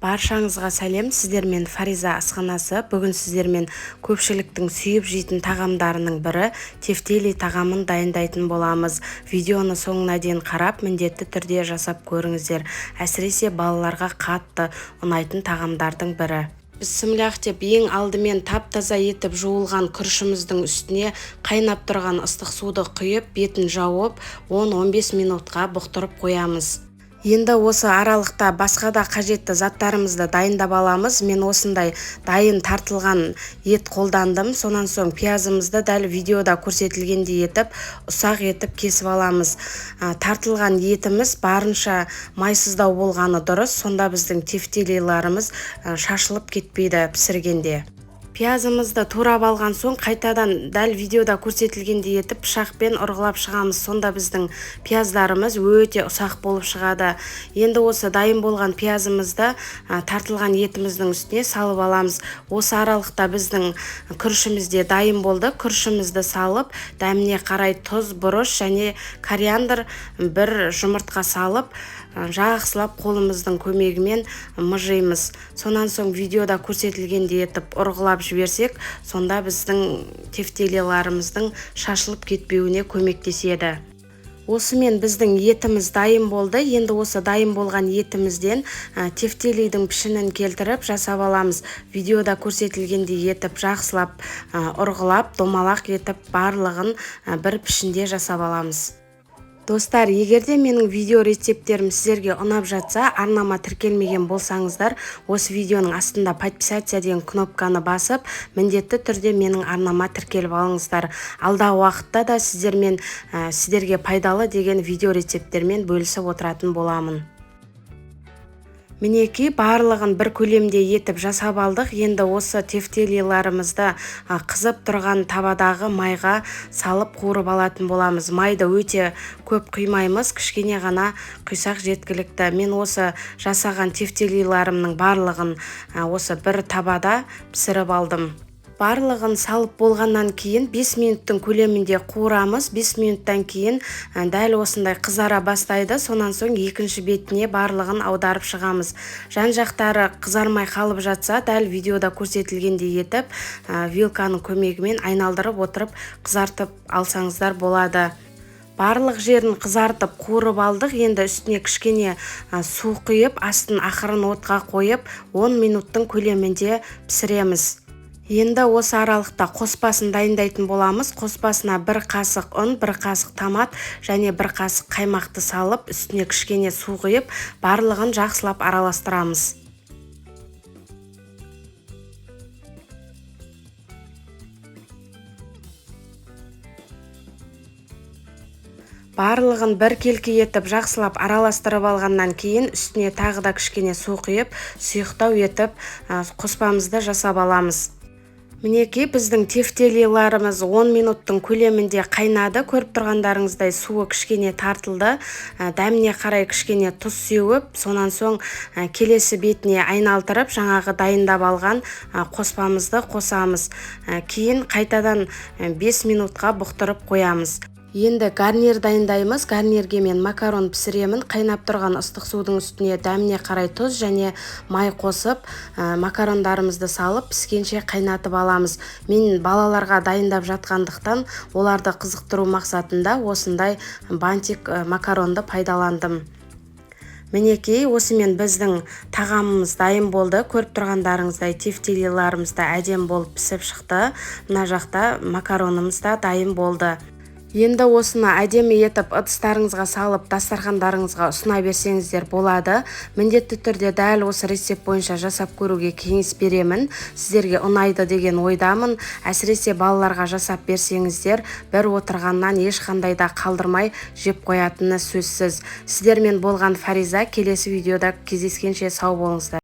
Баршаңызға сәлем, сіздермен Фариза асханасы. Бүгін сіздермен көпшіліктің сүйіп жейтін тағамдарының бірі тефтели тағамын дайындайтын боламыз. Видеоны соңына дейін қарап, міндетті түрде жасап көріңіздер. Әсіресе балаларға қатты ұнайтын тағамдардың бірі. Бісміллах деп ең алдымен тап-таза етіп жуылған күрішіміздің үстіне қайнап тұрған ыстық суды құйып, бетін жауып 10-15 минутқа бұқтырып қоямыз. Енді осы аралықта басқа да қажетті заттарымызды дайындап аламыз. Мен осындай дайын тартылған ет қолдандым. Сонан соң пиязымызды дәл видеода көрсетілгендей етіп, ұсақ етіп кесіп аламыз. Тартылған етіміз барынша майсыздау болғаны дұрыс. Сонда біздің тефтелиларымыз шашылып кетпейді пісіргенде. Пиязымызды турап алған соң қайтадан дәл видеода көрсетілгендей етіп пышақпен ұрғылап шығамыз. Сонда біздің пияздарымыз өте ұсақ болып шығады. Енді осы дайын болған пиязымызды тартылған етіміздің үстіне салып аламыз. Осы аралықта біздің күрішіміз де дайын болды. Күрішімізді салып, дәміне қарай тұз, бұрыш және кориандр, бір жұмыртқа салып, жақсылап қолымыздың көмегімен мыжимыз. Сонан соң видеода көрсетілгендей етіп ұрғылап жіберсек, сонда біздің тефтелиларымыздың шашылып кетпеуіне көмектеседі. Осымен біздің етіміз дайын болды. Енді осы дайын болған етімізден тефтелидің пішінін келтіріп жасап аламыз. Видеода көрсетілгендей етіп жақсылап ұрғылап, домалақ етіп барлығын бір пішінде жасап аламыз. Достар, егерде менің видео рецепттерім сіздерге ұнап жатса, арнама тіркелмеген болсаңыздар, осы видеоның астында подписаться деген кнопканы басып, міндетті түрде менің арнама тіркеліп алыңыздар. Алдағы уақытта да сіздерге пайдалы деген видео рецепттермен бөлісіп отыратын боламын. Мінекей, барлығын бір көлемде етіп жасап алдық. Енді осы тефтелиларымызды қызып тұрған табадағы майға салып қуырып алатын боламыз. Майды өте көп құймаймыз, кішкене ғана құйсақ жеткілікті. Мен осы жасаған тефтелиларымның барлығын осы бір табада пісіріп алдым. Барлығын салып болғаннан кейін 5 минуттың көлемінде қуырамыз. 5 минуттан кейін дәл осындай қызара бастайды. Сонан соң екінші бетіне барлығын аударып шығамыз. Жан-жақтары қызармай қалып жатса, дәл видеода көрсетілгендей етіп, вилканың көмегімен айналдырып отырып қызартып алсаңыздар болады. Барлық жерін қызартып қуырып алдық. Енді үстіне кішкене су құйып, астын ақырын отқа қойып, 10 минуттың көлемінде пісіреміз. Енді осы аралықта қоспасын дайындайтын боламыз. Қоспасына 1 қасық ұн, 1 қасық томат және 1 қасық қаймақты салып, үстіне кішкене су құйып, барлығын жақсылап араластырамыз. Барлығын бір келке етіп жақсылап араластырып алғаннан кейін үстіне тағы да кішкене су құйып, сұйықтау етіп қоспамызды жасап аламыз. Мінекей, біздің тефтелиларымыз 10 минуттың көлемінде қайнады. Көріп тұрғандарыңыздай суы кішкене тартылды. Дәміне қарай кішкене тұз сеуіп, сонан соң келесі бетіне айналдырып, жаңағы дайындап алған қоспамызды қосамыз. Кейін қайтадан 5 минутқа бұқтырып қоямыз. Енді гарнир дайындаймыз. Гарнирге мен макарон пісіремін. Қайнап тұрған ыстық судың үстіне дәміне қарай тұз және май қосып, макарондарымызды салып, піскенше қайнатып аламыз. Мен балаларға дайындап жатқандықтан, оларды қызықтыру мақсатында осындай бантик макаронды пайдаландым. Мінекей, осымен біздің тағамымыз дайын болды. Көріп тұрғандарыңыздай тефтелиларымыз да әдем болып пісіп шықты. Мына жақта макаронымыз да дайын болды. Енді осыны әдемі етіп ыдыстарыңызға салып, дастархандарыңызға ұсына берсеңіздер болады. Міндетті түрде дәл осы рецепт бойынша жасап көруге кеңес беремін. Сіздерге ұнайды деген ойдамын. Әсіресе балаларға жасап берсеңіздер, бір отырғаннан ешқандай да қалдырмай жеп қоятыны сөзсіз. Сіздермен болған Фариза. Келесі видеода кездескенше сау болыңыздар.